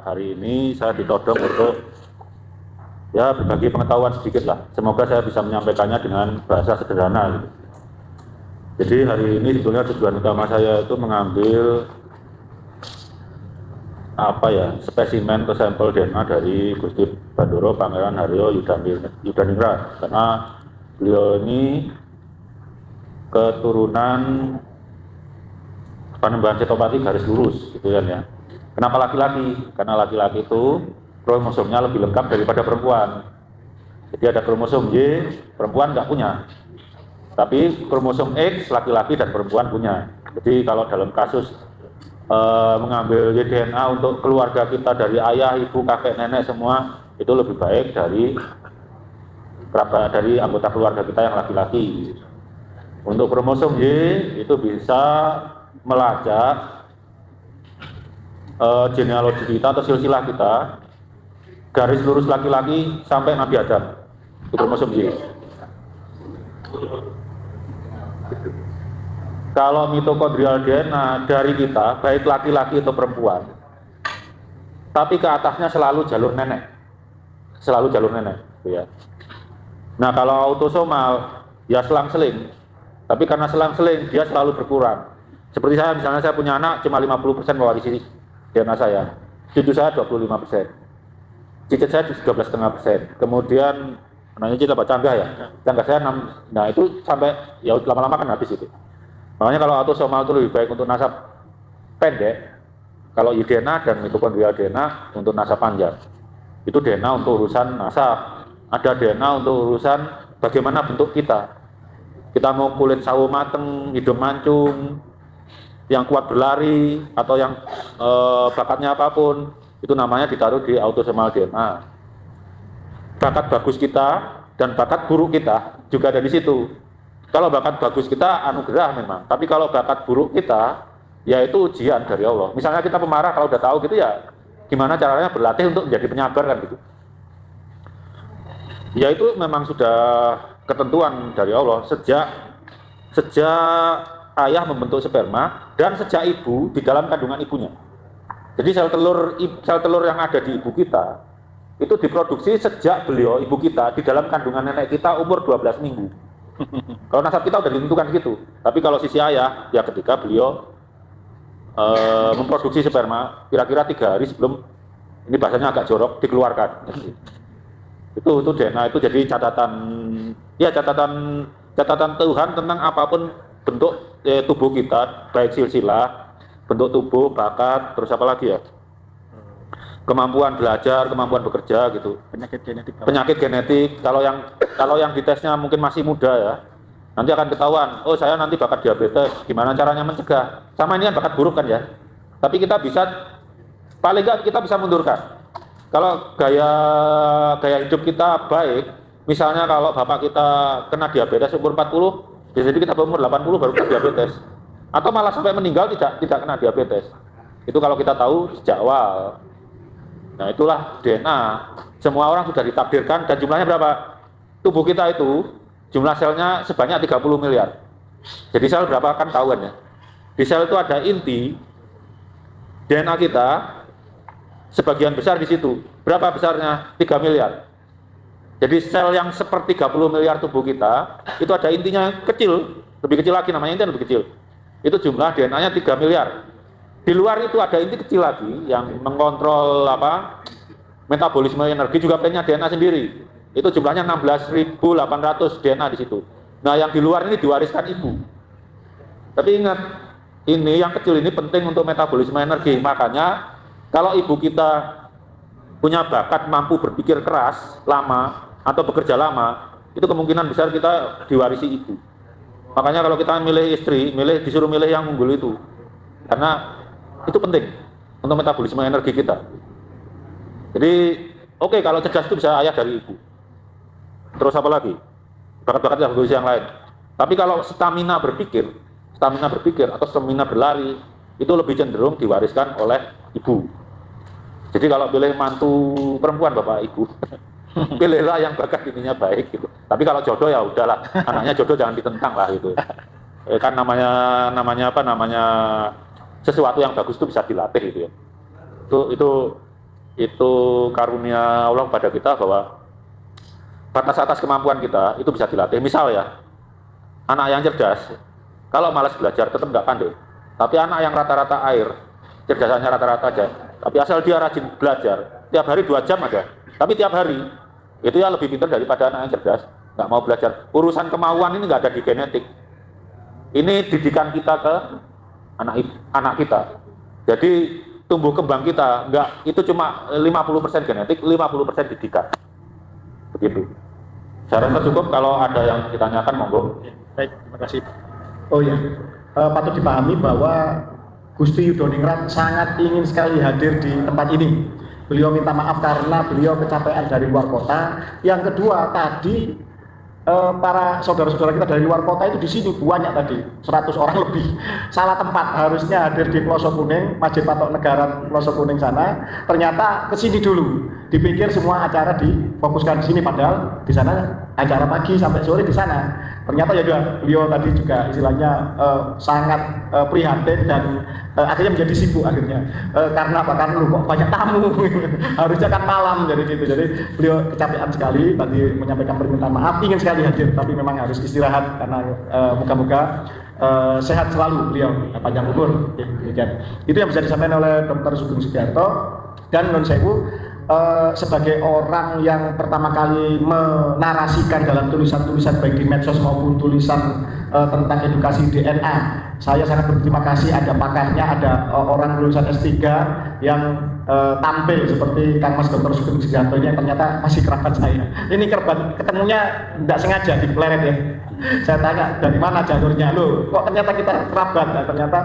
Hari ini saya ditodong untuk ya berbagi pengetahuan sedikit lah. Semoga saya bisa menyampaikannya dengan bahasa sederhana gitu. Jadi hari ini sebetulnya tujuan utama saya itu mengambil spesimen atau sampel DNA dari Gusti Bandoro Pangeran Haryo Yudaningrat, karena beliau ini keturunan Panembahan Setopati garis lurus gitu kan ya. Kenapa laki-laki? Karena laki-laki itu kromosomnya lebih lengkap daripada perempuan. Jadi ada kromosom Y, perempuan nggak punya. Tapi kromosom X laki-laki dan perempuan punya. Jadi kalau dalam kasus mengambil DNA untuk keluarga kita dari ayah, ibu, kakek, nenek semua, itu lebih baik dari anggota keluarga kita yang laki-laki. Untuk kromosom Y itu bisa melacak genealogi kita atau silsilah kita, garis lurus laki-laki sampai Nabi Adam, itu kromosom Y. Kalau mitokondrial DNA dari kita, baik laki-laki atau perempuan, tapi ke atasnya selalu jalur nenek, gitu ya. Nah kalau autosomal, ya selang-seling, tapi karena selang-seling dia selalu berkurang. Seperti saya, misalnya saya punya anak cuma 50% mewarisi DNA saya, cucu saya 25%, cicit saya 12,5%, kemudian namanya cicit apa, canggah ya, canggah saya 6, nah itu sampai ya lama-lama kan habis itu. Makanya kalau autosomal itu lebih baik untuk nasab pendek, kalau DNA dan mitokondrial DNA untuk nasab panjang. Itu DNA untuk urusan nasab, ada DNA untuk urusan bagaimana bentuk kita. Kita mau kulit sawo mateng, hidung mancung, yang kuat berlari, atau yang bakatnya apapun, itu namanya ditaruh di autosomal DNA. Bakat bagus kita dan bakat buruk kita juga ada di situ. Kalau bakat bagus kita anugerah memang, tapi kalau bakat buruk kita, ya itu ujian dari Allah. Misalnya kita pemarah, kalau udah tahu gitu ya, gimana caranya berlatih untuk menjadi penyabar kan gitu. Ya itu memang sudah ketentuan dari Allah sejak ayah membentuk sperma dan sejak ibu di dalam kandungan ibunya. Jadi sel telur yang ada di ibu kita itu diproduksi sejak beliau ibu kita di dalam kandungan nenek kita umur 12 minggu. Kalau nasab kita udah ditentukan gitu. Tapi kalau sisi ayah ya ketika beliau memproduksi sperma kira-kira 3 hari sebelum, ini bahasanya agak jorok, dikeluarkan. Itu DNA itu jadi catatan Tuhan tentang apapun bentuk tubuh kita, baik silsilah, bentuk tubuh, bakat, terus apa lagi ya, kemampuan belajar, kemampuan bekerja gitu. Penyakit genetik. Kalau yang ditesnya mungkin masih muda ya, nanti akan ketahuan, oh saya nanti bakat diabetes, gimana caranya mencegah. Sama ini kan bakat buruk kan ya, tapi kita bisa, paling nggak kita bisa mundurkan. Kalau gaya hidup kita baik, misalnya kalau bapak kita kena diabetes umur 40, jadi kita umur 80 baru kena diabetes, atau malah sampai meninggal tidak kena diabetes. Itu kalau kita tahu sejak awal. Nah itulah DNA. Semua orang sudah ditakdirkan, dan jumlahnya berapa? Tubuh kita itu jumlah selnya sebanyak 30 miliar. Jadi sel berapa kan tahu kan ya. Di sel itu ada inti DNA kita, sebagian besar di situ. Berapa besarnya? 3 miliar. Jadi sel yang seperti 30 miliar tubuh kita itu ada intinya kecil, lebih kecil lagi, namanya inti lebih kecil. Itu jumlah DNA-nya 3 miliar. Di luar itu ada inti kecil lagi yang mengontrol metabolisme energi, juga punya DNA sendiri. Itu jumlahnya 16.800 DNA di situ. Nah, yang di luar ini diwariskan ibu. Tapi ingat, ini yang kecil ini penting untuk metabolisme energi. Makanya kalau ibu kita punya bakat mampu berpikir keras lama atau bekerja lama, itu kemungkinan besar kita diwarisi ibu. Makanya kalau kita milih istri, disuruh milih yang unggul itu, karena itu penting untuk metabolisme energi kita. Jadi oke, kalau cerdas itu bisa ayah dari ibu. Terus apa lagi? Bakat-bakat yang bagus yang lain. Tapi kalau stamina berpikir atau stamina berlari, itu lebih cenderung diwariskan oleh ibu. Jadi kalau pilih mantu perempuan bapak ibu, pilihlah yang bakat ininya baik gitu. Tapi kalau jodoh ya udahlah, anaknya jodoh jangan ditentang lah gitu. Kan namanya sesuatu yang bagus itu bisa dilatih gitu ya. Itu karunia Allah pada kita bahwa batas atas kemampuan kita itu bisa dilatih. Misal ya, anak yang cerdas kalau malas belajar tetap nggak pandai, tapi anak yang rata-rata air cerdasannya rata-rata aja, tapi asal dia rajin belajar tiap hari 2 jam aja, tapi tiap hari itu ya lebih pintar daripada anak yang cerdas nggak mau belajar. Urusan kemauan ini nggak ada di genetik, ini didikan kita ke anak kita. Jadi tumbuh kembang kita nggak, itu cuma 50% genetik, 50% didikan, begitu. Saya rasa cukup. Kalau ada yang ditanyakan monggo. Baik, terima kasih. Oh ya, patut dipahami bahwa Gusti Yudoningrat sangat ingin sekali hadir di tempat ini. Beliau minta maaf karena beliau kecapean dari luar kota. Yang kedua, tadi para saudara-saudara kita dari luar kota itu di sini banyak tadi, 100 orang lebih. Salah tempat, harusnya hadir di Pelosok Kuning, Masjid Patok Negara Pelosok Kuning sana. Ternyata ke sini dulu. Dipikir semua acara difokuskan di sini, padahal di sana acara pagi sampai sore di sana. Ternyata ya beliau tadi juga istilahnya sangat prihatin dan akhirnya menjadi sibuk akhirnya. Karena apa? Karena kok banyak tamu. Harusnya kan malam jadi gitu. Jadi beliau kecapean sekali tadi menyampaikan permintaan maaf, ingin sekali hadir tapi memang harus istirahat karena moga-moga sehat selalu beliau, panjang umur. Itu yang bisa disampaikan oleh Dr. Sugeng Sugiarto. Dan non sewu, sebagai orang yang pertama kali menarasikan dalam tulisan-tulisan baik di medsos maupun tulisan tentang edukasi DNA, saya sangat berterima kasih ada pakarnya, ada orang lulusan S3 yang tampil seperti Kang Mas Dr. Sugeng Sugiarto ini yang ternyata masih kerabat saya. Ini ketemunya tidak sengaja di Pleret ya. Saya tanya dari mana jalurnya, loh kok ternyata kita kerabat. Nah, ternyata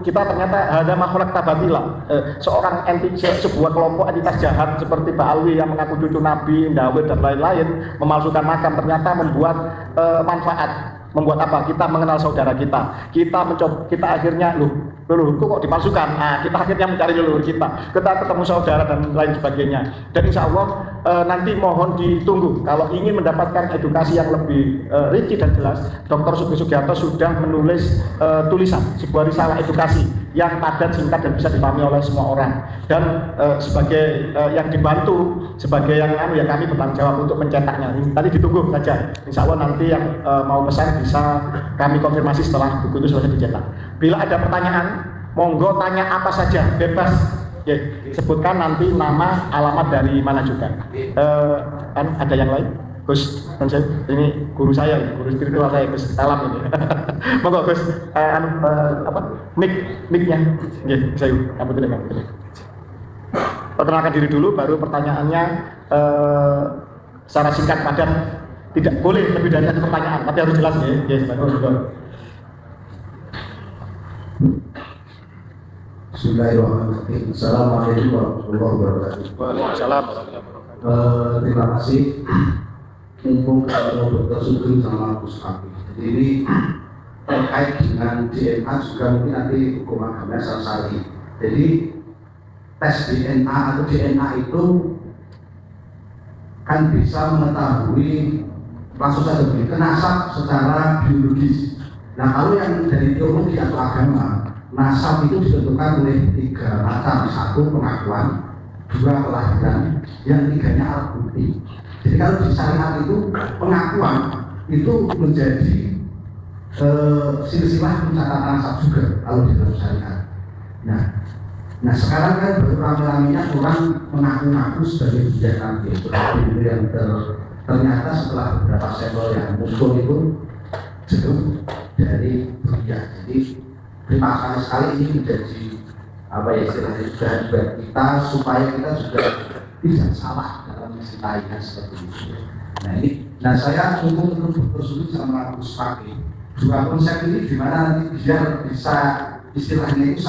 kita ternyata ada makhluk tabatila, seorang sebuah kelompok entitas jahat seperti Pak Alwi yang mengaku cucu Nabi, Dawud dan lain-lain, memalsukan makam, ternyata membuat manfaat. Membuat apa? Kita mengenal saudara kita. Kita akhirnya leluhurku kok dipalsukan. Nah, kita akhirnya mencari leluhur kita. Kita ketemu saudara dan lain sebagainya. Dan insya Allah nanti mohon ditunggu. Kalau ingin mendapatkan edukasi yang lebih rinci dan jelas, Dr. Sugeng Sugiarto sudah menulis tulisan, sebuah risalah edukasi yang padat, singkat dan bisa dipahami oleh semua orang. Dan sebagai yang dibantu, sebagai yang kami bertanggung jawab untuk mencetaknya. Tadi ditunggu saja. Insya Allah nanti yang mau pesan bisa kami konfirmasi setelah buku itu selesai dicetak. Bila ada pertanyaan, monggo tanya apa saja, bebas. Ya, sebutkan nanti nama, alamat dari mana juga. Ada yang lain? Gus, ini guru saya, guru spiritual saya, Gus Salam ini. Monggo Gus, mic-nya. Ya, saya kamu tidak. Perkenalkan diri dulu, baru pertanyaannya secara singkat padat. Tidak boleh lebih dari 1 pertanyaan, tapi harus jelas ya. Yes, Bismillahirrahmanirrahim. Assalamualaikum warahmatullahi wabarakatuh. Waalaikumsalam. Terima kasih. Mumpung Dr. Sugeng sama Gus Abi. Jadi ini terkait dengan DNA juga mungkin nanti hukum agamanya sari. Jadi tes DNA atau DNA itu kan bisa mengetahui langsung saja nasab secara biologis. Nah, kalau yang dari teologi atau agama, nasab itu ditentukan oleh 3 macam. 1 pengakuan, 2 kelahiran, yang 3-nya alat bukti. Jadi kalau di syariat itu pengakuan itu menjadi silsilah pencatatan nasab juga kalau di dalam syariat. Nah sekarang kan beramai-ramainya orang mengaku-ngaku sebagai budak Nabi, itu yang ternyata setelah beberapa sampel yang muncul itu jauh dari dunia. Jadi terima kasih sekali ini menjadi istilahnya juga buat kita supaya kita juga tidak salah dalam mencintainya seperti itu. Nah saya untuk bersulit sama Gus Fakih, 2 konsep ini gimana nanti biar bisa istilahnya itu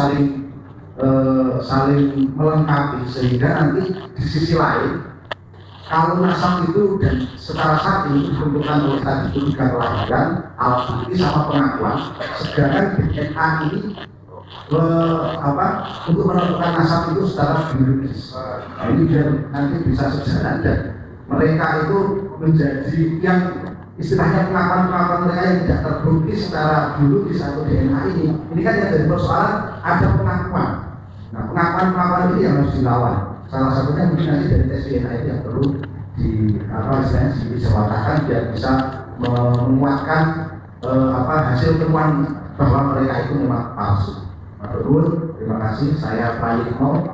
saling melengkapi, sehingga nanti di sisi lain kalau nasab itu dan secara sakti ditentukan oleh tadi itu 3 kelahiran, alat bukti sama pengakuan, sedangkan DNA ini untuk menentukan nasab itu secara biologis. Nah, ini biar nanti bisa sejalan dan mereka itu menjadi yang istilahnya pengakuan-pengakuan mereka yang tidak terbukti secara biologis atau DNA ini kan yang jadi persoalan ada pengakuan. Nah, pengakuan ini yang harus dilawan. Salah satunya mungkin nanti dari tes DNA itu yang perlu istilahnya disewatakan biar bisa menguatkan hasil temuan bahwa mereka itu memang palsu. Matur, terima kasih. Saya Prayitno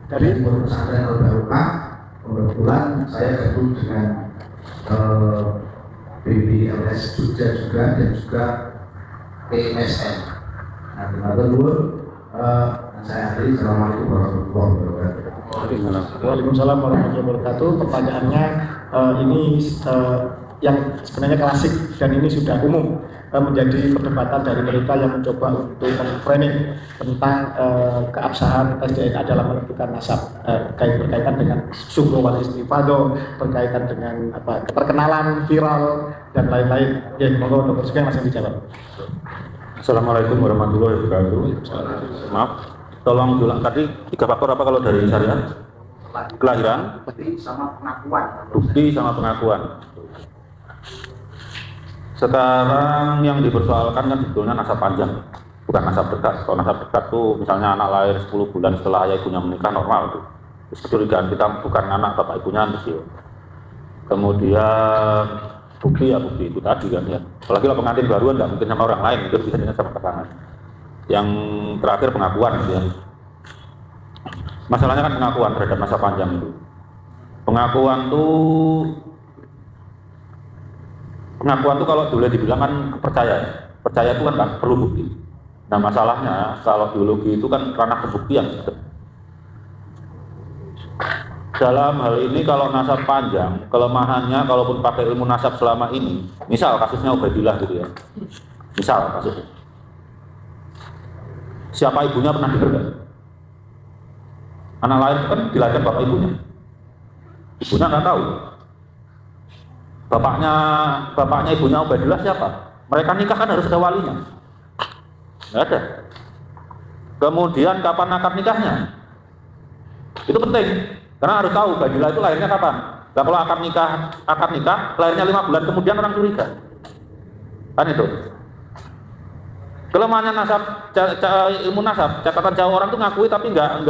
dari Pondok Pesantren Al-Barokah. Kebetulan saya gabung dengan BBLS Jogja juga dan juga PMSN. Nah, matur, saya akhiri. Assalamualaikum warahmatullahi wabarakatuh. Waalaikumsalam warahmatullahi wabarakatuh. Pertanyaannya ini yang sebenarnya klasik dan ini sudah umum menjadi perdebatan dari mereka yang mencoba untuk memframing tentang keabsahan tes DNA dalam menentukan nasab berkaitan dengan sumber wal istifado, berkaitan dengan keterkenalan viral dan lain-lain. Ya, monggo Dr. Sugeng langsung dijawab. Assalamualaikum warahmatullahi wabarakatuh. Maaf, tolong ulang tadi 3 faktor apa kalau dari syariat? Kelahiran, Bukti sama pengakuan. bukti sama pengakuan. Sekarang yang dipersoalkan kan sebetulnya nasab panjang, bukan nasab dekat. Kalau nasab dekat tuh misalnya anak lahir 10 bulan setelah ayah ibunya menikah normal tuh. Terus kecurigaan kita bukan anak bapak ibunya kecil. Kemudian bukti ya bukti itu tadi kan ya. Apalagi kalau pengantin baruan nggak mungkin sama orang lain, itu biasanya sama pasangan. Yang terakhir pengakuan ya. Masalahnya kan pengakuan terhadap masa panjang itu. Pengakuan tuh kalau boleh dibilang kan percaya. Percaya itu kan perlu bukti. Nah masalahnya kalau biologi itu kan ranah pembuktian. Dalam hal ini kalau nasab panjang, kelemahannya kalaupun pakai ilmu nasab selama ini, misal kasusnya Ubaidillah gitu ya. Misal kasusnya. Siapa ibunya pernah dengar nggak? Anak lahir kan dilahirkan bapak ibunya. Ibunya nggak tahu. Bapaknya ibunya Ubaidillah siapa? Mereka nikah kan harus ada walinya. Nggak ada. Kemudian kapan akad nikahnya? Itu penting. Karena harus tahu Ubaidillah itu lahirnya kapan. Nah, kalau akad nikah lahirnya 5 bulan kemudian orang curiga. Kan itu. Kelemahannya nasab, ilmu nasab, catatan jauh orang tuh ngakui tapi nggak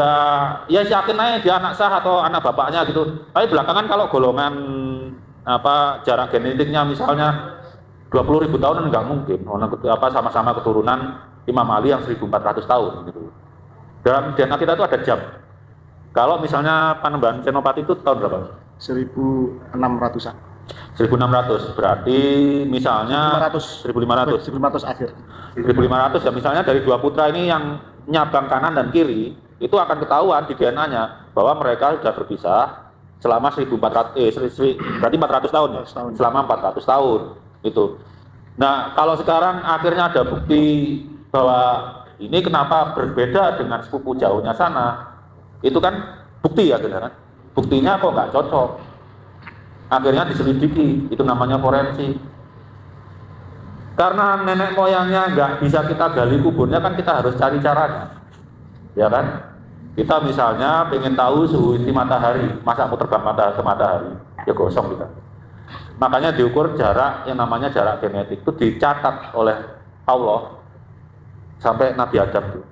ya yakin aja dia anak sah atau anak bapaknya gitu. Tapi belakangan kalau golongan jarak genetiknya misalnya 20.000 tahun nggak mungkin. Sama-sama keturunan Imam Ali yang 1.400 tahun gitu. Dalam DNA kita itu ada jam. Kalau misalnya Panembahan Senopati itu tahun berapa? 1600-an. 1600 berarti misalnya 1500 akhir. 1500 ya misalnya dari 2 putra ini yang nyabang kanan dan kiri itu akan ketahuan di DNA-nya bahwa mereka sudah berpisah selama berarti 400 tahun ya. Selama 400 tahun itu. Nah, kalau sekarang akhirnya ada bukti bahwa ini kenapa berbeda dengan sepupu jauhnya sana. Itu kan bukti ya kan. Buktinya kok nggak cocok. Akhirnya diselidiki, itu namanya forensik. Karena nenek moyangnya nggak bisa kita gali kuburnya kan kita harus cari caranya, ya kan? Kita misalnya pengen tahu suhu inti matahari, masa mau terbang ke matahari, ya gosong kita. Makanya diukur jarak yang namanya jarak genetik itu dicatat oleh Allah sampai Nabi Adam itu.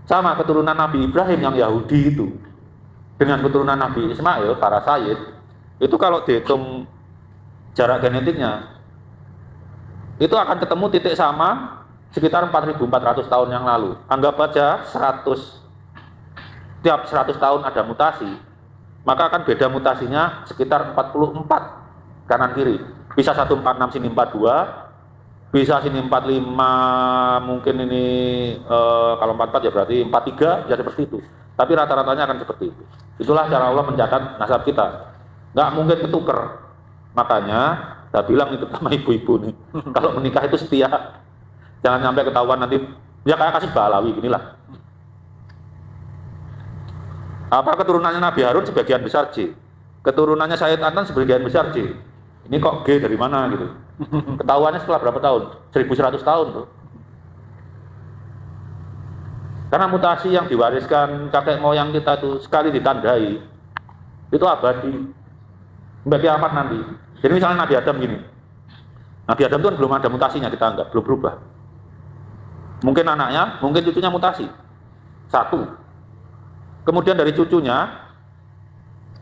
Sama keturunan Nabi Ibrahim yang Yahudi itu dengan keturunan Nabi Ismail, para Sayyid, itu kalau dihitung jarak genetiknya itu akan ketemu titik sama sekitar 4.400 tahun yang lalu. Anggap aja 100, tiap 100 tahun ada mutasi, maka akan beda mutasinya sekitar 44 kanan kiri. Bisa 146 sini 42, bisa sini 45, mungkin ini kalau 44 ya berarti 43 ya seperti itu. Tapi rata-ratanya akan seperti itu. Itulah cara Allah mencatat nasab kita. Nggak mungkin ketuker. Makanya saya bilang itu sama ibu-ibu nih, kalau menikah itu setia, jangan sampai ketahuan nanti ya kayak kasih Balawi ginilah. Apa keturunannya Nabi Harun sebagian besar C, keturunannya Sayyid Adnan sebagian besar C. Ini kok G dari mana gitu? Ketahuannya setelah berapa tahun? 1100 tahun tuh. Karena mutasi yang diwariskan kakek moyang kita tuh sekali ditandai itu abadi sampai kiamat nanti. Jadi misalnya Nabi Adam gini, Nabi Adam itu kan belum ada mutasinya, kita anggap belum berubah. Mungkin anaknya, mungkin cucunya mutasi. 1. kemudian dari cucunya,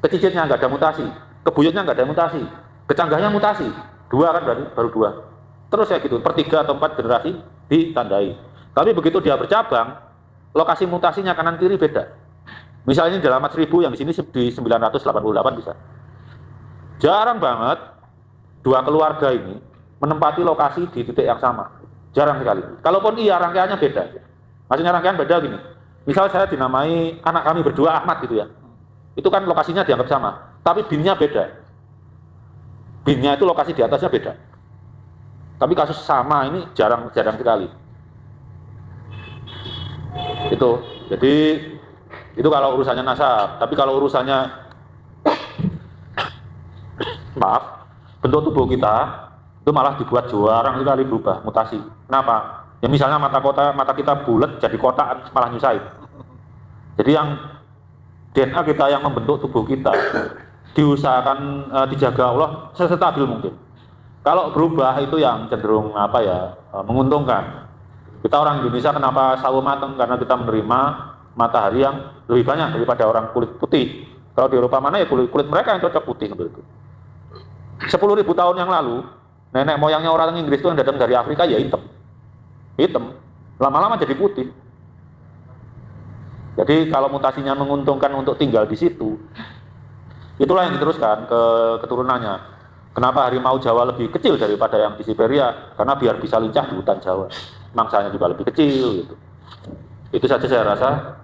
ke cicitnya nggak ada mutasi, ke buyutnya nggak ada mutasi, ke canggahnya mutasi, 2 kan baru 2. Terus kayak gitu, per 3 atau 4 generasi ditandai. Tapi begitu dia bercabang, lokasi mutasinya kanan kiri beda. Misalnya di alamat 1000 yang di sini di 988 bisa. Jarang banget 2 keluarga ini menempati lokasi di titik yang sama. Jarang sekali. Kalaupun iya, rangkaiannya beda. Maksudnya rangkaian beda gini. Misal saya dinamai anak kami berdua Ahmad gitu ya. Itu kan lokasinya dianggap sama. Tapi BIN-nya beda. BIN-nya itu lokasi di atasnya beda. Tapi kasus sama ini jarang sekali. Itu, jadi itu kalau urusannya nasab. Tapi kalau urusannya maaf, bentuk tubuh kita itu malah dibuat jarang sekali berubah, mutasi. Kenapa? Ya misalnya mata kita bulat jadi kotak malah nyusahin. Jadi yang DNA kita yang membentuk tubuh kita diusahakan dijaga Allah sestabil mungkin. Kalau berubah itu yang cenderung menguntungkan. Kita orang Indonesia kenapa sawo mateng? Karena kita menerima matahari yang lebih banyak daripada orang kulit putih. Kalau di Eropa mana ya kulit mereka yang cocok putih seperti itu. 10.000 tahun yang lalu, nenek moyangnya orang Inggris itu yang datang dari Afrika ya hitam. Lama-lama jadi putih. Jadi kalau mutasinya menguntungkan untuk tinggal di situ, itulah yang diteruskan ke keturunannya. Kenapa harimau Jawa lebih kecil daripada yang di Siberia? Karena biar bisa lincah di hutan Jawa. Mangsanya juga lebih kecil gitu. Itu saja saya rasa.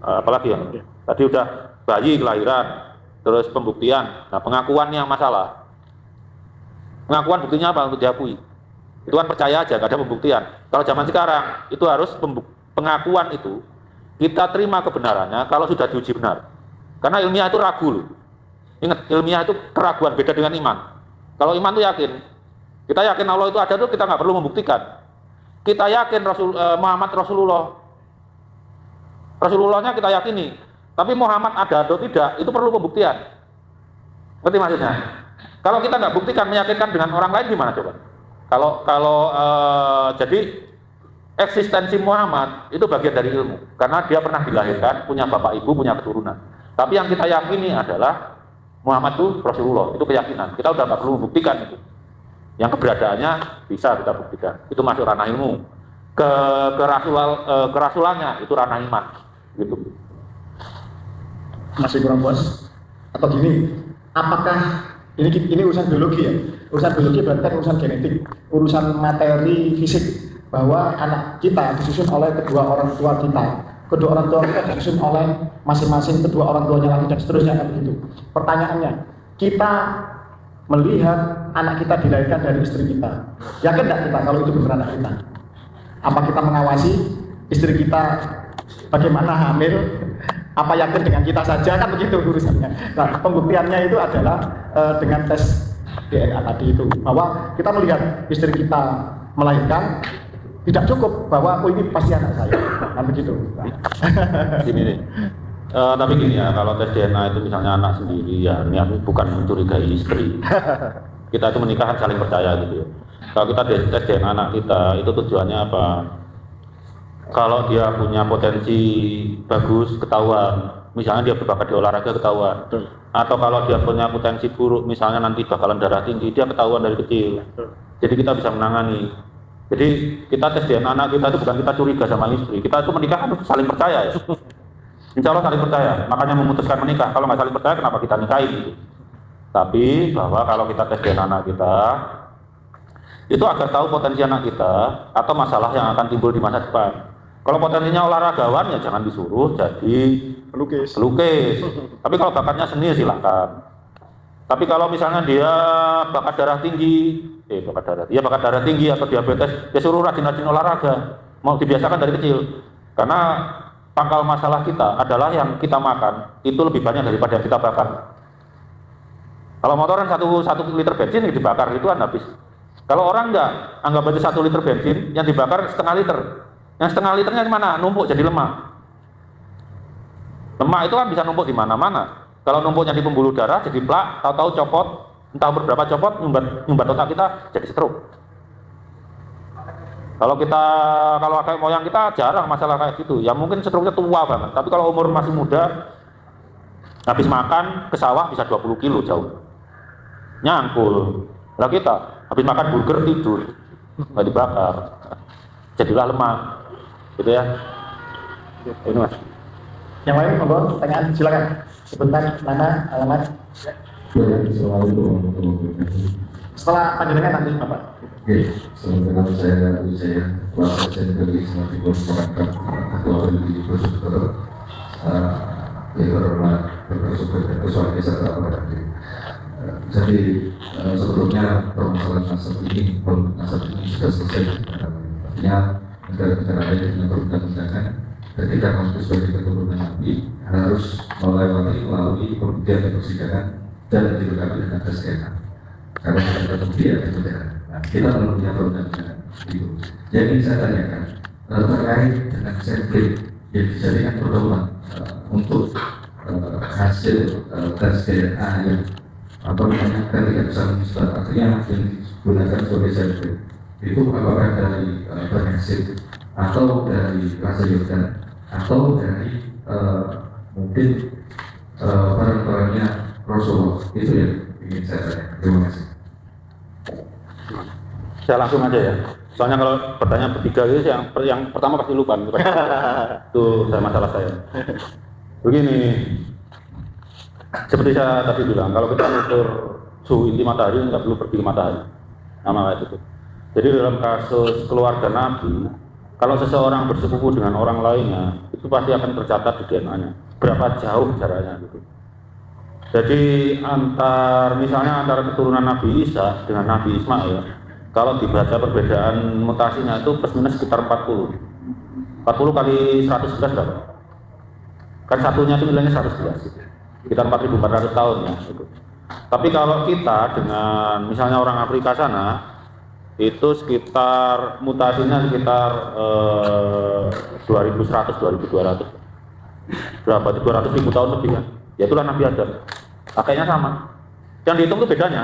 Apalagi yang tadi udah bayi kelahiran, terus pembuktian. Nah, pengakuan yang masalah. Pengakuan buktinya apa untuk diakui? Itu kan percaya aja, gak ada pembuktian. Kalau zaman sekarang itu harus pengakuan itu kita terima kebenarannya kalau sudah diuji benar. Karena ilmiah itu ragu loh. Ingat, ilmiah itu keraguan, beda dengan iman. Kalau iman itu yakin, kita yakin Allah itu ada tuh kita nggak perlu membuktikan. Kita yakin Muhammad Rasulullahnya kita yakini, tapi Muhammad ada atau tidak itu perlu pembuktian. Ngerti maksudnya? Kalau kita nggak buktikan, meyakinkan dengan orang lain gimana coba? Jadi eksistensi Muhammad itu bagian dari ilmu, karena dia pernah dilahirkan, punya bapak ibu, punya keturunan. Tapi yang kita yakini adalah Muhammad itu Rasulullah, itu keyakinan. Kita udah nggak perlu membuktikan itu. Yang keberadaannya bisa kita buktikan. Itu masuk ranah ilmu. Kerasulannya itu ranah iman. Gitu. Masih kurang puas? Atau gini, apakah ini urusan biologi ya? Urusan biologi berarti kan urusan genetik, urusan materi fisik, bahwa anak kita disusun oleh kedua orang tua kita. Kedua orang tua kita disusun oleh masing-masing kedua orang tuanya lagi dan seterusnya kan begitu. Pertanyaannya, kita melihat anak kita dilahirkan dari istri kita, yakin tidak kita kalau itu benar anak kita? Apa kita mengawasi istri kita bagaimana hamil? Apa yakin dengan kita saja kan begitu urusannya. Nah, pembuktiannya itu adalah dengan tes DNA tadi itu, bahwa kita melihat istri kita melahirkan. Tidak cukup bahwa ini pasti anak saya, kan begitu. Gini nih, tapi gini ya, kalau tes DNA itu misalnya anak sendiri ya, ini aku bukan mencurigai istri. Kita itu menikah kan saling percaya gitu ya. Kalau kita tes DNA anak kita, itu tujuannya apa? Kalau dia punya potensi bagus, ketahuan. Misalnya dia berbakat di olahraga, ketahuan. Atau kalau dia punya potensi buruk, misalnya nanti bakalan darah tinggi, dia ketahuan dari kecil. Jadi kita bisa menangani. Jadi kita tes DNA anak kita itu bukan kita curiga sama istri. Kita itu menikah kan saling percaya ya. Insya Allah saling percaya. Makanya memutuskan menikah. Kalau nggak saling percaya, kenapa kita nikahin gitu. Tapi bahwa kalau kita tes DNA anak kita, itu agar tahu potensi anak kita atau masalah yang akan timbul di masa depan. Kalau potensinya olahragawan ya jangan disuruh jadi pelukis. Tapi kalau bakatnya seni silakan. Tapi kalau misalnya dia bakat darah tinggi, bakat darah tinggi atau diabetes, dia suruh rajin-rajin olahraga, mau dibiasakan dari kecil. Karena pangkal masalah kita adalah yang kita makan itu lebih banyak daripada yang kita bakar. Kalau motoran 1 liter bensin yang dibakar itu kan habis. Kalau orang enggak, anggap aja 1 liter bensin yang dibakar setengah liter. Yang setengah liternya di mana? Numpuk jadi lemak. Lemak itu kan bisa numpuk di mana-mana. Kalau numpuknya di pembuluh darah jadi plak, tahu-tahu copot, entah berapa copot, nyumbat otak kita jadi stroke. Kalau kakek moyang kita jarang masalah kayak gitu. Ya mungkin cenderungnya tua banget. Tapi kalau umur masih muda, habis makan ke sawah bisa 20 kilo jauh. Nyangkul. Lah kita habis makan burger tidur, nggak dibakar. Jadilah lemak. Gitu ya. Ini Mas. Yang lain monggo pertanyaan silakan. Sebentar nama, alamat. Setelah panjenengan nanti Bapak. Oke, sebenarnya saya Presiden dari Senati Masyarakat Ketua di Prosedur yang berhormat Ketua Desa Tabaran. Jadi sebelumnya permasalahan nasab ini sudah selesai. Artinya negara-negara lain dengan perundang-undangan ketika mampu sebagai keturunan Nabi harus melalui pembuktian dan persidangan dan dilengkapi dengan tes DNA. Karena kita pembuktian dan negara. Kita belum punya perundang-undangan itu. Jadi saya tanyakan terkait dengan sampling yang dijadikan pedoman untuk hasil tes DNA yang ketika besar misbah artinya yang digunakan sebagai sampling itu apakah dari berhasil atau dari rasa Yordan atau dari mungkin barang-barangnya Rasulullah, itu yang ingin saya tanya. Terima kasih. Saya langsung aja ya. Soalnya kalau pertanyaan bertiga itu yang pertama pasti lupa. Itu masalah saya. Begini, seperti saya tadi bilang, kalau kita mengukur suhu inti matahari nggak perlu pergi ke matahari. Nama itu. Jadi dalam kasus keluarga Nabi, kalau seseorang bersepupu dengan orang lainnya, itu pasti akan tercatat di DNA-nya. Berapa jauh jaraknya gitu. Jadi misalnya antara keturunan Nabi Isa dengan Nabi Ismail, kalau dibaca perbedaan mutasinya itu plus minus sekitar 40. 40 kali 111 berapa? Kan satunya itu nilainya 111 gitu. Sekitar 4.400 tahun ya gitu. Tapi kalau kita dengan misalnya orang Afrika sana, itu sekitar mutasinya sekitar 2100, 2200 berapa? 200.000 tahun lebih kan? Ya itulah Nabi Adam. Kakeknya sama. Yang dihitung itu bedanya.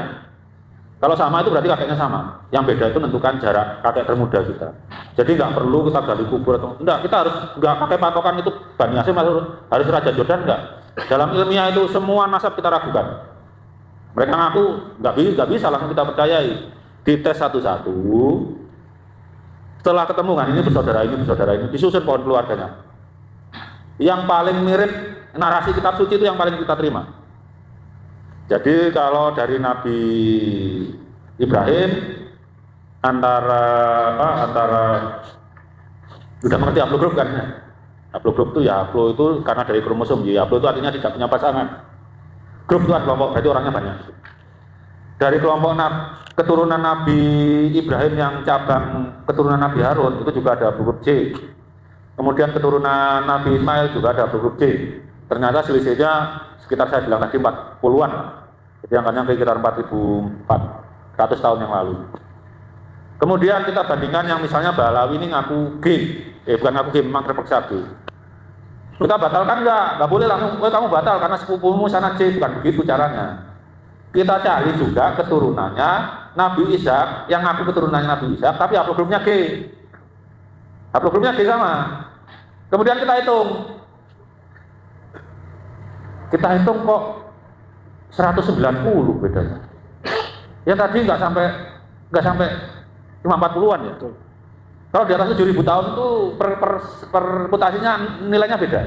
Kalau sama itu berarti kakeknya sama. Yang beda itu menentukan jarak kakek termuda kita. Jadi nggak perlu kita gali kubur atau enggak. Kita harus nggak pakai patokan itu Bani Hasyim harus Raja Jordan enggak. Dalam ilmiah itu semua nasab kita ragukan. Mereka ngaku nggak bisa langsung kita percayai. Dites satu-satu. Setelah ketemu kan ini bersaudara ini, disusun pohon keluarganya. Yang paling mirip narasi kitab suci itu yang paling kita terima. Jadi kalau dari Nabi Ibrahim antara sudah mengerti haplogrup kan? Haplogrup itu ya haplo itu karena dari kromosom. Ya haplo itu artinya tidak punya pasangan. Grup itu kelompok, berarti orangnya banyak. Dari kelompok keturunan Nabi Ibrahim yang cabang keturunan Nabi Harun itu juga ada haplogrup C. Kemudian keturunan Nabi Ismail juga ada haplogrup C. Ternyata selisihnya sekitar saya bilang tadi 40-an. Jadi angkanya sekitar 4.400 tahun yang lalu. Kemudian kita bandingkan yang misalnya Balawi ini ngaku G. Bukan ngaku G, memang terpaksa G. Kita batalkan enggak boleh langsung, kamu batal karena sepupumu sana C, bukan begitu caranya. Kita cari juga keturunannya Nabi Ishak, yang ngaku keturunannya Nabi Ishak, tapi haplogrupnya G. Haplogrupnya G sama. Kemudian kita hitung kok 190 bedanya. Ya tadi nggak sampai cuma 40-an ya. Kalau di atas 7.000 tahun itu per mutasinya nilainya beda.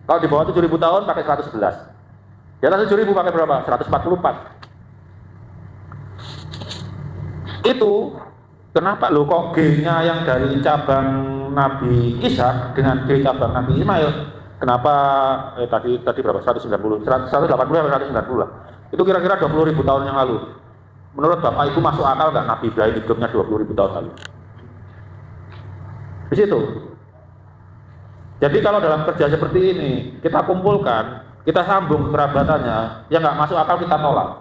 Kalau di bawah 7.000 tahun pakai 111. Di atas 7.000 pakai berapa? 144. Itu kenapa lo kok G-nya yang dari cabang Nabi Ishak dengan G cabang Nabi Ismail? Kenapa tadi berapa? 180 atau 190 lah. Itu kira-kira 20.000 tahun yang lalu. Menurut Bapak Ibu masuk akal nggak Nabi Ibrahim hidupnya 20.000 tahun lalu? Di situ. Jadi kalau dalam kerja seperti ini kita kumpulkan, kita sambung kerabatannya, yang nggak masuk akal kita tolak.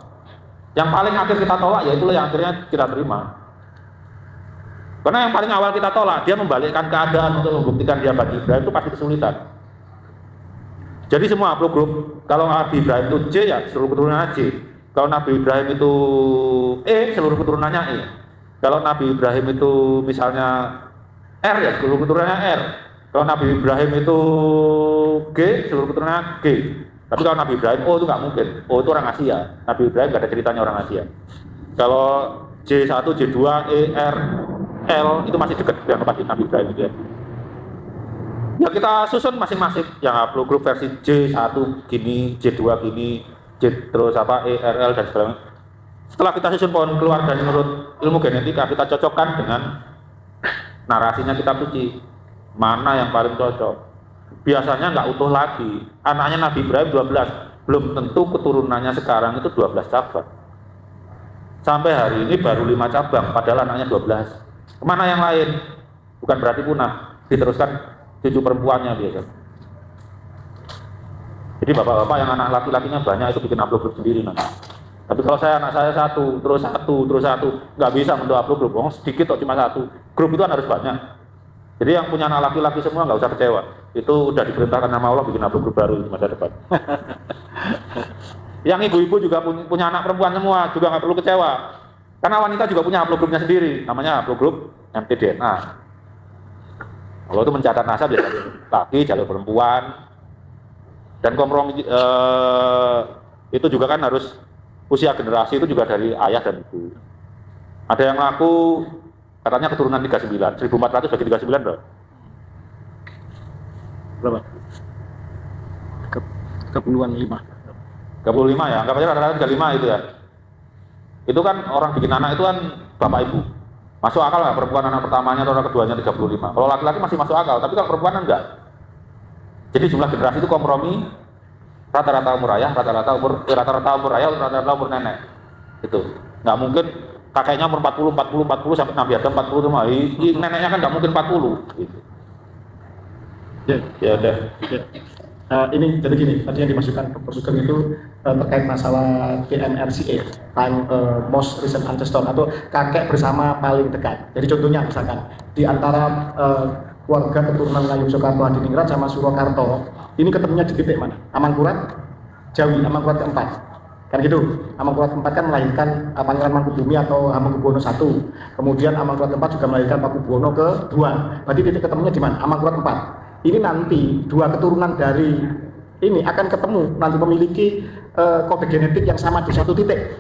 Yang paling akhir kita tolak ya itulah yang akhirnya kita terima. Karena yang paling awal kita tolak, dia membalikkan keadaan untuk membuktikan dia Bani Ibrahim itu pasti kesulitan. Jadi semua haplogrup, kalau Nabi Ibrahim itu C ya seluruh keturunannya C. Kalau Nabi Ibrahim itu E, seluruh keturunannya E. Kalau Nabi Ibrahim itu misalnya R ya, seluruh keturunannya R. Kalau Nabi Ibrahim itu G, seluruh keturunannya G. Tapi kalau Nabi Ibrahim O itu nggak mungkin. O itu orang Asia. Nabi Ibrahim nggak ada ceritanya orang Asia. Kalau J1, J2, E, R, L itu masih dekat dengan tempat Nabi Ibrahim itu ya. Ya kita susun masing-masing. Yang haplogrup versi J1 gini, J2 gini, terus apa E, R, L dan sebagainya. Setelah kita susun pohon keluarga menurut ilmu genetika, kita cocokkan dengan narasinya kitab suci. Mana yang paling cocok? Biasanya nggak utuh lagi. Anaknya Nabi Ibrahim 12, belum tentu keturunannya sekarang itu 12 cabang. Sampai hari ini baru 5 cabang, padahal anaknya 12. Kemana yang lain? Bukan berarti punah, diteruskan cucu perempuannya biasa. Jadi bapak-bapak yang anak laki-lakinya banyak itu bikin haplogrup sendiri nanti. Tapi kalau anak saya satu, terus satu, nggak bisa bentuk haplogrup. Sedikit kok cuma satu. Grup itu kan harus banyak. Jadi yang punya anak laki-laki semua nggak usah kecewa. Itu udah diperintahkan sama Allah bikin haplogrup baru di masa depan. Yang ibu-ibu juga punya anak perempuan semua, juga nggak perlu kecewa. Karena wanita juga punya haplogrupnya sendiri, namanya haplogrup mtDNA. Allah itu mencatat nasab ya jalur laki, jalur perempuan. Dan kompromi itu juga kan harus usia generasi itu juga dari ayah dan ibu. Ada yang ngaku katanya keturunan 39, 1400 bagi 39 berapa? Berapa? Kepuluhan 5. 35 ya, anggap aja rata-rata 35 itu ya. Itu kan orang bikin anak itu kan bapak ibu. Masuk akal nggak perempuan anak pertamanya atau anak keduanya 35? Kalau laki-laki masih masuk akal, tapi kalau perempuan enggak. Jadi jumlah generasi itu kompromi rata-rata umur ayah, rata-rata umur ayah, rata-rata umur nenek. Itu nggak mungkin kakeknya umur 40 sampai Nabi Adam 40 semua. Neneknya kan nggak mungkin 40. Gitu. Ya udah. Ya. Ini jadi gini, tadi yang dimasukkan Dr. Sugeng itu terkait masalah TMRCA, time most recent ancestor atau kakek bersama paling dekat. Jadi contohnya misalkan di antara keluarga keturunan Ngayum Soekarto Hadiningrat sama Surakarta, ini ketemunya di titik mana? Amangkurat, Jawi, Amangkurat keempat. Kan gitu. Amangkurat keempat kan melahirkan Pangeran Mangkubumi atau Hamengkubuwono I. Kemudian Amangkurat keempat juga melahirkan Pakubuwono II. Berarti titik ketemunya di mana? Amangkurat 4. Ini nanti dua keturunan dari ini akan ketemu, nanti memiliki kode genetik yang sama di satu titik.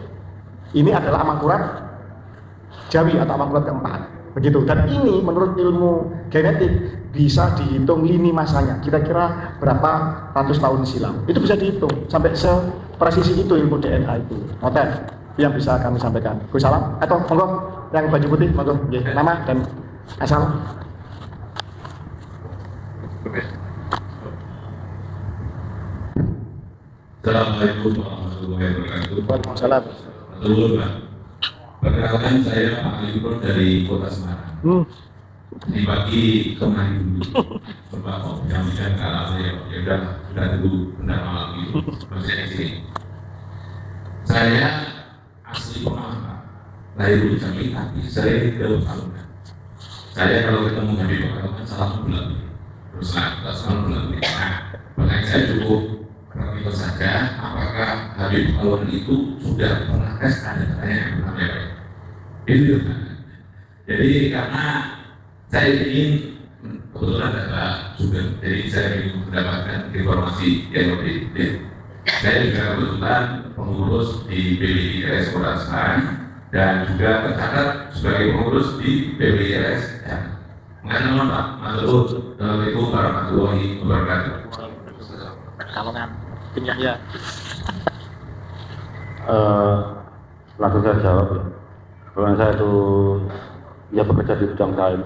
Ini adalah Amangkurat Jawi atau Amangkurat keempat. Begitu. Dan ini menurut ilmu genetik bisa dihitung lini masanya. Kira-kira berapa ratus tahun silam. Itu bisa dihitung sampai sepresisi itu ilmu DNA itu. Noten yang bisa kami sampaikan. Gus Salam atau monggo yang baju putih, monggo nama dan asal. Assalamualaikum warahmatullahi wabarakatuh. Waalaikumsalam. Perkenalkan saya Pak Ali Pur dari Kota Semarang. Ini pagi kemarin dulu. Sebab jam-jam kalau saya ya sudah dulu benar malam itu masih di sini. Saya asli Pemalang, lahir di Jambi tapi saya di Pekalongan. Saya kalau ketemu Habib Pekalongan salam bulan. Terus salam bulan. Nah, makanya saya cukup itu saja, apakah Habib Pekalongan itu sudah pernah tes ada katanya namanya Pak? Itu kan. Jadi karena saya ingin kebetulan data juga, jadi saya ingin mendapatkan informasi yang lebih. Saya juga kebetulan pengurus di PBIRS Kota Semarang dan juga tercatat sebagai pengurus di PBIRS. Mengenai Pak, Assalamualaikum warahmatullahi wabarakatuh. Pekalongan, Bin Yahya. Langsung saya jawab ya. Karena saya itu ya bekerja di bidang lain.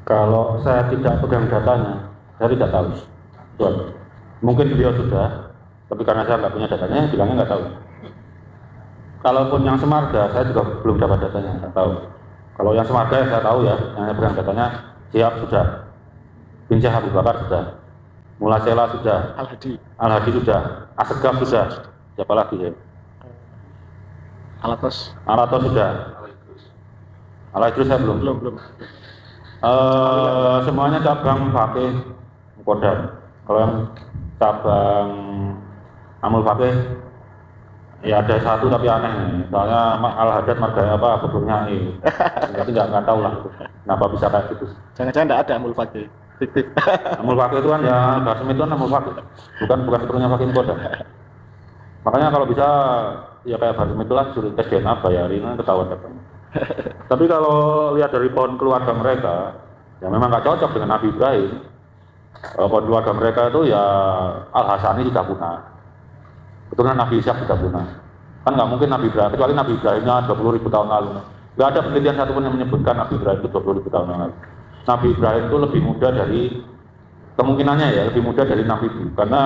Kalau saya tidak pegang datanya, saya tidak tahu. Tuan. Mungkin beliau sudah, tapi karena saya nggak punya datanya, bilangnya nggak tahu. Kalaupun yang Semarga, saya juga belum dapat datanya, nggak tahu. Kalau yang Semarga saya tahu ya, yang saya pegang datanya, siap sudah. Bin Syah Abu Bakar sudah. Mulasela sudah. Al-Hadi sudah. Asegaf sudah. Siapa lagi ya? Alatos sudah. Al-Idrus saya belum. Semuanya cabang pakai Kodam. Kalau yang cabang Amul Fakih Ya ada satu tapi aneh, soalnya Al-Haddad marga apa gubernurnya ini, tapi nggak tahu lah kenapa bisa kayak gitu. Jangan-jangan nggak ada Amul Fakih, fiktif. Amul Fakih itu kan ya Basim itu kan Amul Fakih, bukan keturunannya Fakih Koda. Makanya kalau bisa ya kayak Basim itu lah suruh tes DNA bayarin ketahuan katanya. Tapi kalau lihat dari pohon keluarga mereka, ya memang nggak cocok dengan Nabi Ibrahim. Pohon keluarga mereka itu ya Al-Hasani sudah punah. Keturunan Nabi Ishak sudah punah. Kan nggak mungkin Nabi Ibrahim, kecuali Nabi Ibrahimnya 20.000 tahun lalu. Nggak ada penelitian satupun yang menyebutkan Nabi Ibrahim itu 20.000 tahun yang lalu. Nabi Ibrahim itu lebih muda dari, kemungkinannya ya, lebih muda dari Nabi Ibrahim. Karena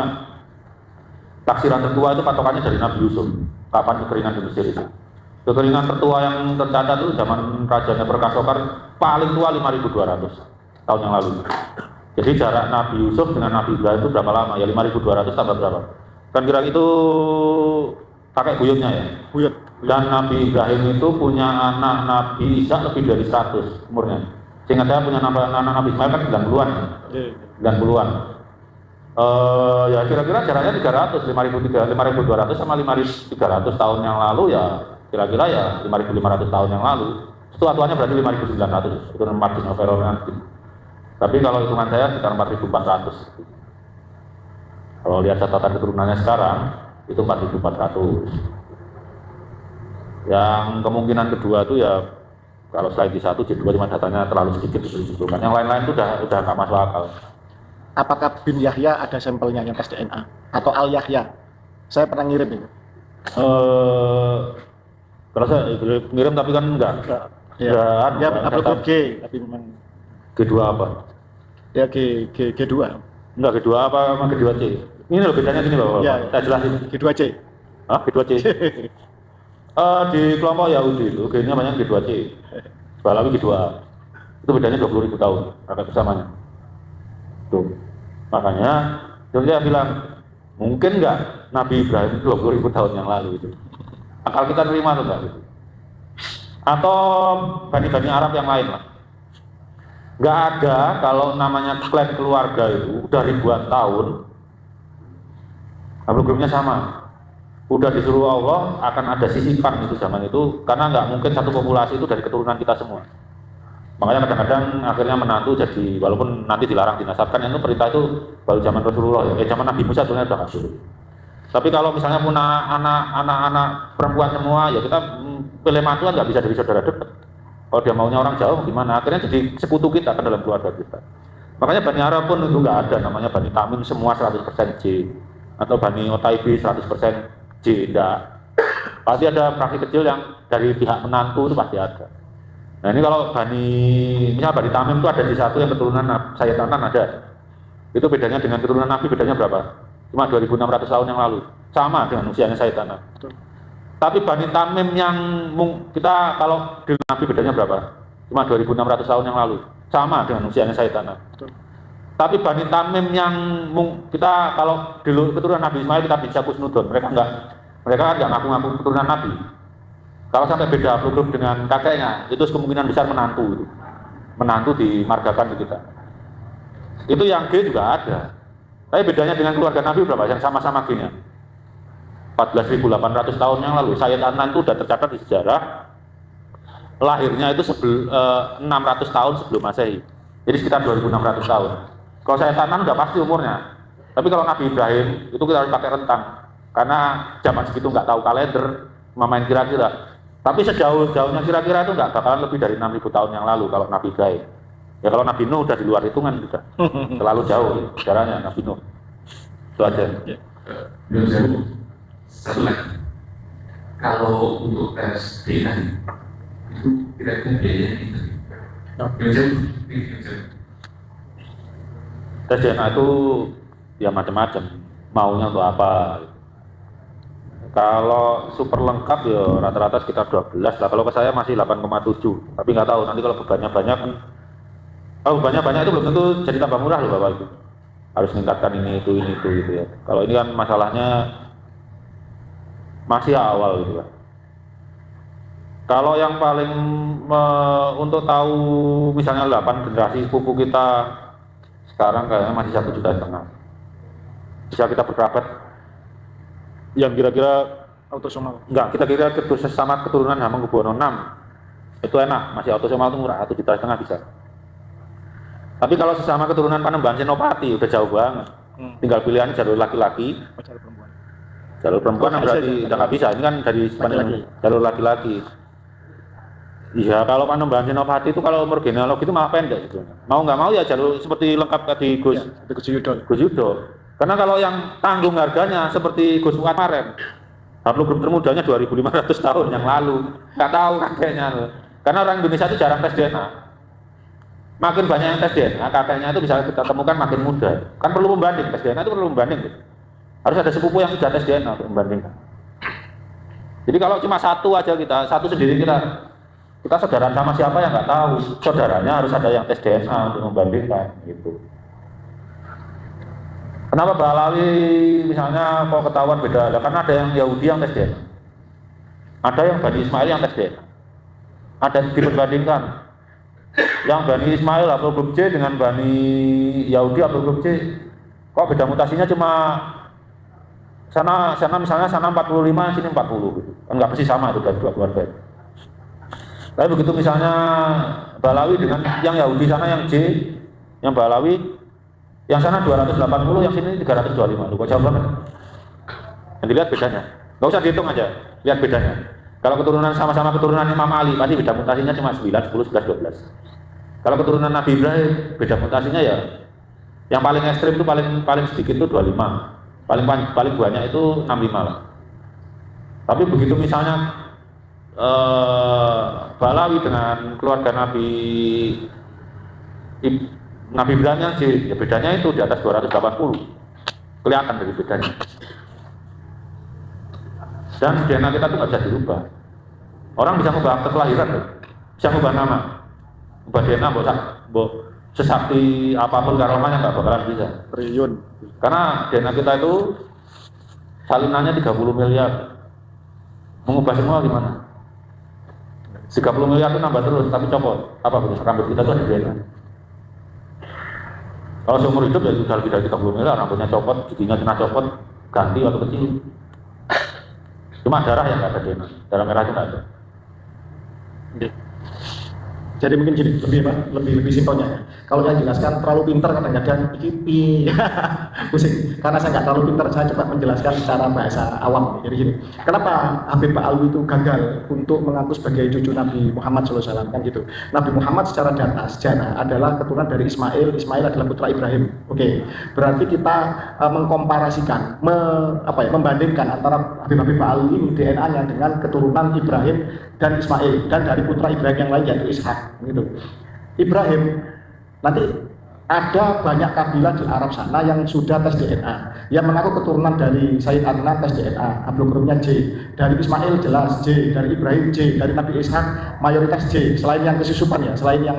taksiran tertua itu patokannya dari Nabi Yusuf. Kapan kekeringan di Mesir itu. Kekeringan tertua yang tercatat itu zaman Rajanya Perkasokar paling tua 5.200 tahun yang lalu. Jadi jarak Nabi Yusuf dengan Nabi Ibrahim itu berapa lama? Ya 5.200 tambah berapa? Kan kira itu pakai buyutnya ya. Buyut. Dan Nabi Ibrahim itu punya anak Nabi Ishak lebih dari 100 umurnya. Sehingga saya punya anak Nabi Ismail kan 90-an. 90-an. Ya kira-kira jaraknya 300, 5.200 sama 5.300 tahun yang lalu ya kira-kira ya 5.500 tahun yang lalu. Itu atuannya berarti 5.900 itu margin of error nanti. Tapi kalau hitungan saya sekitar 4.400. Kalau lihat catatan keturunannya sekarang itu 4.400. Yang kemungkinan kedua itu ya kalau selain di 1, J2 cuma datanya terlalu sedikit disebutkan. Yang lain-lain itu udah nggak masuk akal. Apakah bin Yahya ada sampelnya yang tes DNA atau Al Yahya? Saya pernah ngirim itu. Kalau saya ngirim tapi kan enggak. Ya, upload G, tapi memang G2 apa? Ya G2. Enggak, G2 apa sama G2C? Ini loh bedanya gini Bapak. Ya, saya jelasin. G2C. Hah? G2C? Di kelompok Yahudi itu G-nya banyak G2C. Balawi G2A. Itu bedanya 20.000 tahun kakak bersamanya. Tuh. Makanya saya bilang mungkin nggak Nabi Ibrahim 20.000 tahun yang lalu itu. Akal kita terima tuh nggak gitu. Atau bani-bani Arab yang lain lah. Nggak ada kalau namanya klan keluarga itu udah ribuan tahun haplogramnya sama. Udah disuruh Allah akan ada sisipan itu zaman itu karena nggak mungkin satu populasi itu dari keturunan kita semua. Makanya kadang-kadang akhirnya menantu jadi walaupun nanti dilarang dinasabkan itu perintah itu baru zaman Rasulullah ya. Zaman Nabi Musa sebenarnya udah nggak suruh. Tapi kalau misalnya punya anak-anak perempuan semua ya kita pilih mantuan nggak bisa dari saudara dekat. Kalau dia maunya orang jauh gimana? Akhirnya jadi sekutu kita kan dalam keluarga kita. Makanya Bani Arab pun itu nggak ada namanya Bani Tamim semua 100% J atau Bani Otaibi 100% J, enggak. Pasti ada fraksi kecil yang dari pihak menantu itu pasti ada. Nah ini kalau misal Bani Tamim itu ada di satu yang keturunan Sayyid Anan ada. Itu bedanya dengan keturunan Nabi bedanya berapa? Cuma 2.600 tahun yang lalu. Sama dengan usianya Sayyid Anan. Tapi Bani Tamim yang kita kalau di Nabi bedanya berapa? Cuma 2.600 tahun yang lalu. Sama dengan usianya Sayyid Anan. Tapi Bani Tamim yang kita kalau dulu keturunan Nabi Ismail kita bisa kusnudon, mereka kan nggak ngaku-ngaku keturunan Nabi. Kalau sampai beda haplogrum dengan kakeknya, itu kemungkinan besar menantu dimargakan di kita. Itu yang G juga ada. Tapi bedanya dengan keluarga Nabi berapa? Yang sama-sama G-nya 14.800 tahun yang lalu. Sayyid Adnan itu sudah tercatat di sejarah lahirnya itu 600 tahun sebelum Masehi. Jadi sekitar 2.600 tahun. Kalau Sayyid Adnan udah pasti umurnya. Tapi kalau Nabi Ibrahim itu kita harus pakai rentang. Karena zaman segitu nggak tahu kalender, main kira-kira. Tapi sejauh-jauhnya kira-kira itu nggak bakalan lebih dari 6.000 tahun yang lalu kalau Nabi Ibrahim. Ya kalau Nabi Nuh udah di luar hitungan juga. Terlalu jauh sejarahnya Nabi Nuh. Itu aja. Satu lagi. Kalau untuk tes DNA itu kira-kira biayanya itu. Tes DNA itu ya macam-macam. Maunya untuk apa? Kalau super lengkap ya rata-rata sekitar 12 lah. Kalau ke saya masih 8,7. Tapi nggak tahu nanti kalau bebannya banyak kan. Kalau bebannya banyak itu belum tentu jadi tambah murah loh Bapak Ibu. Harus meningkatkan ini itu gitu ya. Kalau ini kan masalahnya masih awal gitu kan. Kalau yang paling untuk tahu misalnya 8 generasi sepupu kita sekarang kayaknya masih 1,5 juta. Bisa kita berkerabat yang kira-kira autosomal. Enggak, kita kira sesama keturunan Hamengkubuwono 6 itu enak, masih autosomal itu murah, 1,5 juta bisa. Tapi kalau sesama keturunan Panembahan Senopati udah jauh banget. Tinggal pilihan jalur laki-laki, Jalur perempuan. jalur perempuan Nggak berarti bisa, udah nggak bisa. Ini kan dari Laki-laki. jalur laki-laki. Iya, kalau Panembahan Senopati itu kalau umur genealogi itu malah pendek gitu. Mau nggak mau ya jalur seperti lengkap tadi Gus Gus Yudo. Gus Yudo. Karena kalau yang tanggung harganya seperti Gus Fuad kemarin, haplogrup termudanya 2.500 tahun yang lalu, nggak tahu kakeknya loh. Karena orang Indonesia itu jarang tes DNA. Makin banyak yang tes DNA, kakeknya itu bisa kita temukan makin muda. Kan perlu membanding, tes DNA itu perlu membanding. Gitu. Harus ada sepupu yang sudah tes DNA untuk membandingkan. Jadi kalau cuma satu aja kita, satu sendiri kita saudara sama siapa yang nggak tahu. Saudaranya harus ada yang tes DNA untuk membandingkan gitu. Kenapa Balawi misalnya kok ketahuan beda? Karena ada yang Yahudi yang tes DNA. Ada yang Bani Ismail yang tes DNA. Ada yang diperbandingkan. Yang Bani Ismail haplogrup C dengan Bani Yahudi haplogrup C. Kok beda mutasinya cuma sana misalnya sana 45, sini 40 gitu. Enggak pasti sama itu dari dua keluarga. Tapi begitu misalnya Balawi dengan yang Yahudi sana yang J, yang Balawi, yang sana 280, yang sini 325. Kok jauh banget? Yang dilihat bedanya. Nggak usah dihitung aja, lihat bedanya. Kalau keturunan sama-sama keturunan Imam Ali, pasti beda mutasinya cuma 9, 10, 11, 12. Kalau keturunan Nabi Ibrahim, beda mutasinya ya, yang paling ekstrim itu paling sedikit itu 25. Paling banyak itu 65 lah. Tapi begitu misalnya Balawi dengan keluarga Nabi Ibrahim yang ya bedanya itu di atas 280, kelihatan dari bedanya. Dan DNA kita itu nggak bisa dirubah. Orang bisa mengubah akte kelahiran, bisa mengubah nama, mengubah DNA, sesakti apapun karomanya nggak bakalan bisa. Triliun. Karena DNA kita itu salinannya 30 miliar. Mengubah semua gimana? 30 miliar itu nambah terus, tapi copot. Apa betul? Rambut kita itu ada DNA. Kalau seumur hidup ya sudah lebih dari 30 miliar, rambutnya copot, giginya kena copot, ganti waktu kecil. Cuma darah yang nggak ada DNA, darah merah itu nggak ada. Jadi mungkin gini, lebih simpelnya ya. Kalau saya jelaskan terlalu pintar kadang-kadang pusing. Karena saya nggak terlalu pintar, saya coba menjelaskan secara bahasa awam. Jadi gini, kenapa Habib Alwi itu gagal untuk mengaku sebagai cucu Nabi Muhammad SAW kan gitu. Nabi Muhammad secara data sejarah adalah keturunan dari Ismail. Ismail adalah putra Ibrahim. Oke, berarti kita mengkomparasikan, membandingkan antara Habib Alwi ini DNA-nya dengan keturunan Ibrahim dan Ismail dan dari putra Ibrahim yang lain yaitu Ishak gitu. Ibrahim nanti ada banyak kabilah di Arab sana yang sudah tes DNA, yang mengaku keturunan dari Sayyid Adnan tes DNA, haplogrupnya J, dari Ismail jelas J, dari Ibrahim J, dari Nabi Ishak mayoritas J, selain yang kesusupan ya, selain yang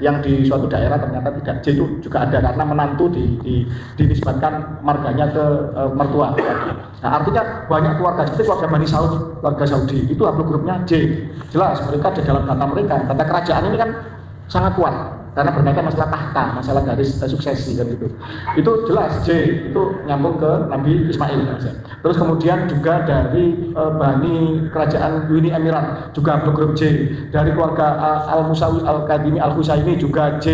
yang di suatu daerah ternyata tidak J itu juga ada karena menantu dinisbatkan marganya ke mertua. Nah, artinya banyak keluarga seperti keluarga Bani Saud, keluarga Saudi itu haplogrupnya J, jelas mereka di dalam data mereka, data kerajaan ini kan sangat kuat karena berkaitan masalah tahta, masalah garis suksesi dan gitu. Itu jelas J itu nyambung ke Nabi Ismail. Terus kemudian juga dari Bani Kerajaan Uni Emirat juga haplogrup J, dari keluarga Al-Musawi Al-Kadimi Al-Husaini juga J,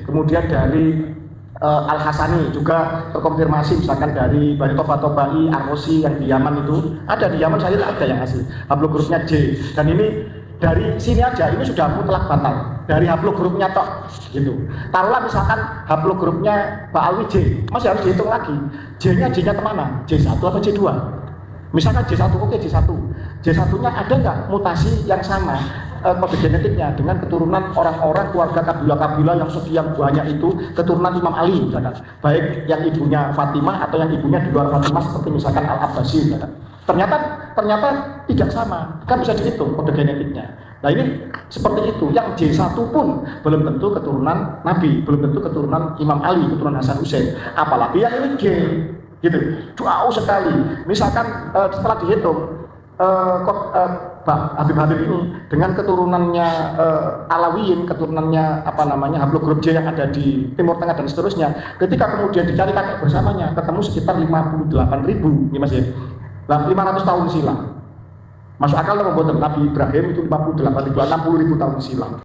kemudian dari Al-Hasani juga terkonfirmasi misalkan dari Bani Toba-Tobai, Arrosi yang di Yaman itu ada di Yaman saya ada yang asli haplogrupnya J, dan ini dari sini aja ini sudah mutlak batal dari haplogrupnya tok gitu. Taruhlah misalkan haplogrupnya Pak Alwi J, masih harus dihitung lagi J-nya kemana? J1 atau J2? Misalkan J1, oke J1 nya ada nggak mutasi yang sama kode genetiknya dengan keturunan orang-orang keluarga kabilah-kabilah yang sekian banyak itu keturunan Imam Ali misalkan, baik yang ibunya Fatimah atau yang ibunya di luar Fatimah seperti misalkan Al-Abbasi misalkan. Ternyata tidak sama, kan bisa dihitung kode genetiknya. Nah ini seperti itu, yang J1 pun belum tentu keturunan Nabi, belum tentu keturunan Imam Ali, keturunan Hasan Hussein, apalagi yang ini J, gitu, jauh sekali. Misalkan setelah dihitung, Habib ini dengan keturunannya Alawiyin, keturunannya haplogrup J yang ada di Timur Tengah dan seterusnya, ketika kemudian dicari kakek bersamanya, ketemu sekitar 58.000, ini Mas ya. 500 tahun silam. Masuk akal apa mboten? Nabi Ibrahim itu 58 ribu, 60 ribu tahun silam.